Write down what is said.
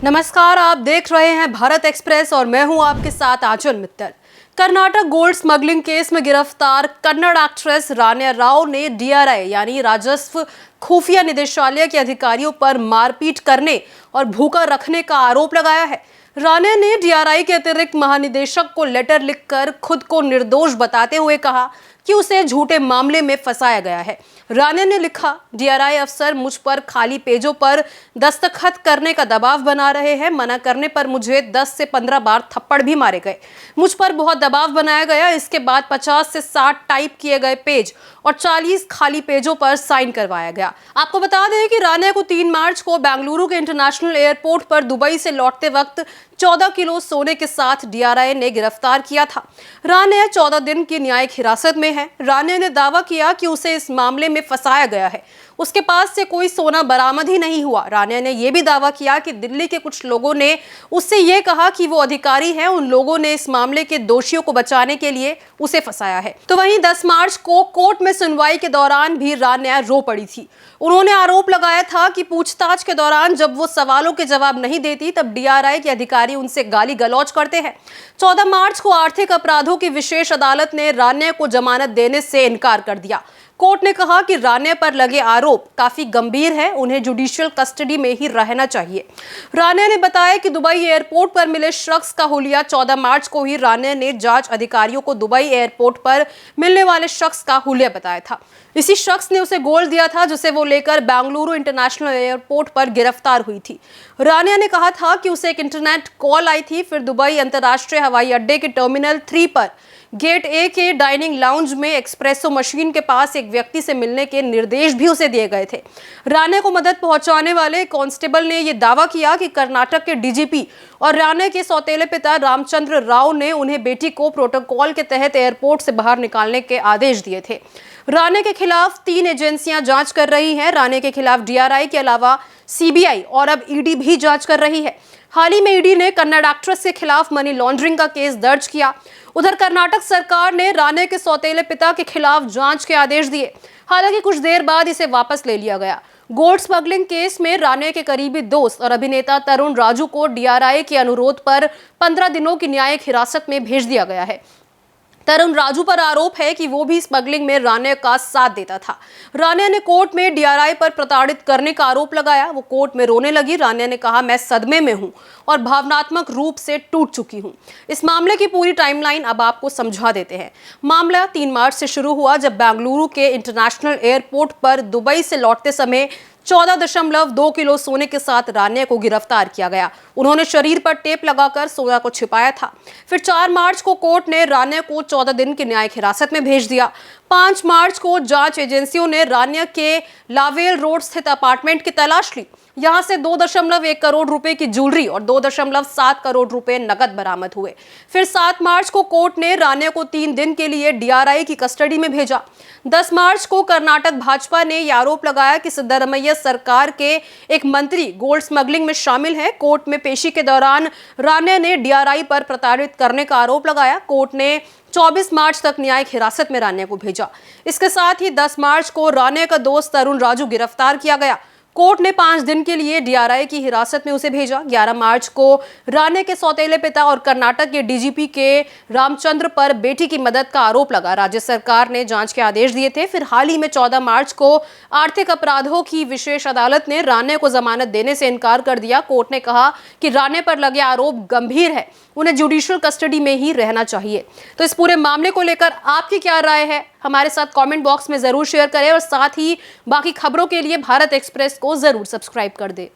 नमस्कार, आप देख रहे हैं भारत एक्सप्रेस और मैं हूं आपके साथ Anchal Mittal. Karnataka gold smuggling case में गिरफ्तार कन्नड़ एक्ट्रेस रान्या राव ने डीआरआई यानी राजस्व खुफिया निदेशालय के अधिकारियों पर मारपीट करने और भूखा रखने का आरोप लगाया है। रान्या ने डीआरआई के अतिरिक्त महानिदेशक को लेटर लिखकर खुद को निर्दोष बताते हुए कहा कि उसे झूठे मामले में फंसाया गया है। रान्या ने लिखा, डीआरआई अफसर मुझ पर खाली पेजों पर दस्तखत करने का दबाव बना रहे हैं। मना करने पर मुझे 10 से 15 बार थप्पड़ भी मारे गए। मुझ पर बहुत दबाव बनाया गया। इसके बाद 50 से 60 टाइप किए गए पेज और 40 खाली पेजों पर साइन करवाया गया। आपको बता दें कि रान्या को 3 मार्च को बेंगलुरु के इंटरनेशनल एयरपोर्ट पर दुबई से लौटते वक्त 14 किलो सोने के साथ डीआरआई ने गिरफ्तार किया था। रान्या 14 दिन की न्यायिक हिरासत में है। रान्या ने दावा किया कि उसे इस मामले में फंसाया गया है। उसके पास से कोई सोना बरामद ही नहीं हुआ। रान्या ने यह भी दावा किया कि दिल्ली के कुछ लोगों ने उससे यह कहा कि वो अधिकारी हैं, उन लोगों ने इस मामले के दोषियों को बचाने के लिए उसे फंसाया है। तो वहीं 10 मार्च को कोर्ट में सुनवाई के दौरान भी रान्या रो पड़ी थी। उन्होंने आरोप लगाया था कि पूछताछ के दौरान जब वो सवालों के जवाब नहीं देती तब डीआरआई के अधिकारी उनसे गाली गलौज करते हैं। 14 मार्च को आर्थिक अपराधों की विशेष अदालत ने रान्या को जमानत देने से इनकार कर दिया। कोर्ट ने कहा कि रान्या पर लगे आरोप काफी गंभीर है, उन्हें जुडिशियल कस्टडी में ही रहना चाहिए। रान्या ने बताया कि दुबई एयरपोर्ट पर मिले शख्स का हुलिया 14 मार्च को ही रान्या ने जांच अधिकारियों को दुबई एयरपोर्ट पर मिलने वाले शख्स का हुलिया बताया था। इसी शख्स ने उसे गोल्ड दिया था जिसे वो लेकर बेंगलुरु इंटरनेशनल एयरपोर्ट पर गिरफ्तार हुई थी। रान्या ने कहा था कि उसे एक इंटरनेट कॉल आई थी। फिर दुबई अंतर्राष्ट्रीय हवाई अड्डे के टर्मिनल 3 पर गेट ए के डाइनिंग लाउंज में एक्सप्रेसो मशीन के पास एक व्यक्ति से मिलने के निर्देश भी उसे दिए गए थे। रान्या को मदद पहुंचाने वाले कांस्टेबल ने यह दावा किया कि कर्नाटक के डीजीपी और रान्या के सौतेले पिता रामचंद्र राव ने उन्हें बेटी को प्रोटोकॉल के तहत एयरपोर्ट से बाहर निकालने के आदेश दिए थे। रान्या के खिलाफ 3 एजेंसियां जांच कर रही हैं। रान्या के खिलाफ डीआरआई के अलावा सीबीआई और अब ईडी भी जांच कर रही है। हाल ही में ईडी ने कन्नड़ एक्ट्रेस के खिलाफ मनी लॉन्ड्रिंग का केस दर्ज किया। उधर कर्नाटक सरकार ने रान्या के सौतेले पिता के खिलाफ जांच के आदेश दिए। हालांकि कुछ देर बाद इसे वापस ले लिया गया। गोल्ड स्मगलिंग केस में रान्या के करीबी दोस्त और अभिनेता तरुण राजू को डीआरआई के अनुरोध पर 15 दिनों की न्यायिक हिरासत में भेज दिया गया है। तरुण राजू पर आरोप है कि वो भी स्मगलिंग में रान्या का साथ देता था। रान्या ने कोर्ट में डीआरआई पर प्रताड़ित करने का आरोप लगाया। वो कोर्ट में रोने लगी। रान्या ने कहा, मैं सदमे में हूं और भावनात्मक रूप से टूट चुकी हूं। इस मामले की पूरी टाइमलाइन अब आपको समझा देते हैं। मामला 3 मार्च से शुरू हुआ जब बेंगलुरु के इंटरनेशनल एयरपोर्ट पर दुबई से लौटते समय 14.2 किलो सोने के साथ रान्या को गिरफ्तार किया गया। उन्होंने शरीर पर टेप लगाकर सोना को छिपाया था। फिर 4 मार्च को कोर्ट ने रान्या को 14 दिन की न्यायिक हिरासत में भेज दिया। 5 मार्च को जांच एजेंसियों ने रान्या के लावेल रोड स्थित अपार्टमेंट की तलाश ली। यहां से 2.1 करोड़ रुपए की ज्वेलरी और 2.7 करोड़ रुपए नकद बरामद हुए। फिर 7 मार्च को कोर्ट ने रान्या को 3 दिन के लिए डीआरआई की कस्टडी में भेजा। 10 मार्च को कर्नाटक भाजपा ने यह आरोप लगाया कि सिद्धरमैया सरकार के एक मंत्री गोल्ड स्मगलिंग में शामिल है। कोर्ट में पेशी के दौरान रान्या ने डीआरआई पर प्रताड़ित करने का आरोप लगाया। कोर्ट ने 24 मार्च तक न्यायिक हिरासत में रान्या को भेजा। इसके साथ ही 10 मार्च को रान्या का दोस्त तरुण राजू गिरफ्तार किया गया। कोर्ट ने 5 दिन के लिए डीआरआई की हिरासत में उसे भेजा। 11 मार्च को रान्या के सौतेले पिता और कर्नाटक के डीजीपी के रामचंद्र पर बेटी की मदद का आरोप लगा। राज्य सरकार ने जांच के आदेश दिए थे। फिर हाल ही में 14 मार्च को आर्थिक अपराधों की विशेष अदालत ने रान्या को जमानत देने से इनकार कर दिया। कोर्ट ने कहा कि रान्या पर लगे आरोप गंभीर है, उन्हें जुडिशियल कस्टडी में ही रहना चाहिए। तो इस पूरे मामले को लेकर आपकी क्या राय है, हमारे साथ कमेंट बॉक्स में जरूर शेयर करें और साथ ही बाकी खबरों के लिए भारत एक्सप्रेस को जरूर सब्सक्राइब कर दें।